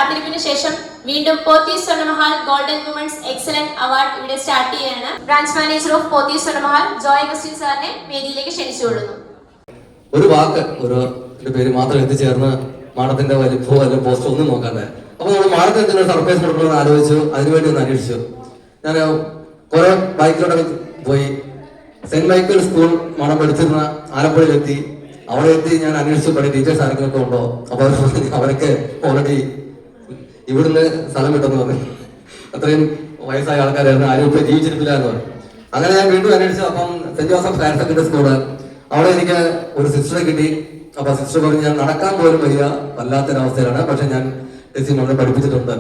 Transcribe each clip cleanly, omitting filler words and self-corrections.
കാത്തിരിപ്പിന് ശേഷം വീണ്ടും Pothys Swarnamahal golden women's excellent award ഇവിടെ സ്റ്റാർട്ട് ചെയ്യാണ്. Branch manager of Pothys Swarnamahal Joy Augustine സാറിനെ വേദിയിലേക്ക് ക്ഷണിച്ചുകൊള്ളുന്നു. ഒരു വാക്ക് ഒരു പേര് മാത്രം എത്തിച്ചേർന്ന് മാഡത്തിന്റെ വലിപ്പോ അല്ലെങ്കിൽ പോസ്റ്റോ ഒന്നും നോക്കാതെ അപ്പൊ നമ്മൾ മാഡത്തിന് എന്തെങ്കിലും സർപ്രൈസ് കൊടുക്കണമെന്ന് ആലോചിച്ചു. അതിനുവേണ്ടി ഒന്ന് അന്വേഷിച്ചു. ഞാൻ കുറെ ബൈക്കിലൂടെ പോയി സെന്റ് മൈക്കിൾ സ്കൂൾ മാഡം പഠിച്ചിരുന്ന ആലപ്പുഴയിലെത്തി. അവിടെ എത്തി ഞാൻ അന്വേഷിച്ചു പടി ടീച്ചേഴ്സ് ആരെങ്കിലൊക്കെ ഉണ്ടോ. അപ്പൊ അവരൊക്കെ ഓൾറെഡി ഇവിടുന്ന് സ്ഥലം കിട്ടുമെന്ന് പറഞ്ഞു. അത്രയും വയസ്സായ ആൾക്കാരായിരുന്നു, ആരും ഇപ്പൊ ജീവിച്ചിരിപ്പില്ല എന്ന് പറഞ്ഞു. അങ്ങനെ ഞാൻ വീണ്ടും അന്വേഷിച്ചു. അപ്പം saint Joseph higher secondary school, അവിടെ എനിക്ക് ഒരു സിസ്റ്ററെ കിട്ടി. അപ്പൊ സിസ്റ്റർ പറഞ്ഞു ഞാൻ നടക്കാൻ പോലും വയ്യ, വല്ലാത്തൊരവസ്ഥയിലാണ്, പക്ഷെ ഞാൻ നമ്മളെ പഠിപ്പിച്ചിട്ടുണ്ട്.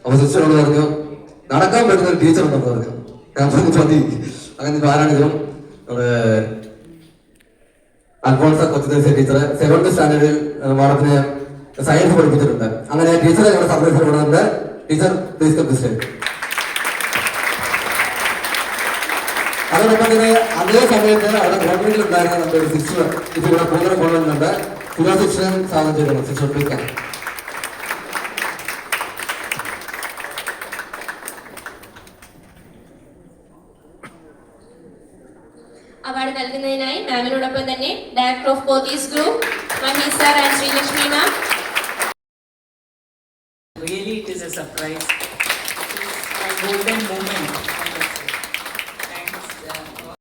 അപ്പൊ സിസ്റ്ററോട് പറഞ്ഞു നടക്കാൻ പറ്റുന്ന ഒരു ടീച്ചർ ഉണ്ടെന്ന് പറഞ്ഞു. ഞാൻ പറഞ്ഞു മതി. അങ്ങനെ ആരാണെങ്കിലും നമ്മുടെ അൽഫോൺസ കൊച്ചുദേശ ടീച്ചർ 7th സ്റ്റാൻഡേർഡിൽ മാഡത്തിന് സയൻസ് പഠിപ്പിച്ചിട്ടുണ്ട്. അങ്ങനെ ടീച്ചറെ ഞങ്ങളുടെ സർപ്രൈസ് കൊടുക്കുന്നുണ്ട്. Teacher please come this stage. അതോടൊപ്പം തന്നെ അതേ സമയത്ത് അവിടെ ഗവൺമെന്റിൽ ഉണ്ടായിരുന്ന നമ്മുടെ ഒരു സിസ്റ്റർ ഇപ്പൊ ഇവിടെ കൂടുതൽ കൊണ്ടുവന്നുണ്ട്. സുഖ സിസ്റ്റർ സാധനം ചെയ്തത്. Sister please. അവാർഡ് നൽകുന്നതിനായി മാമിനോടൊപ്പം തന്നെ director of Pothys group Maheesh sir and Sreelakshmi ma'am. Really, it is a surprise. My golden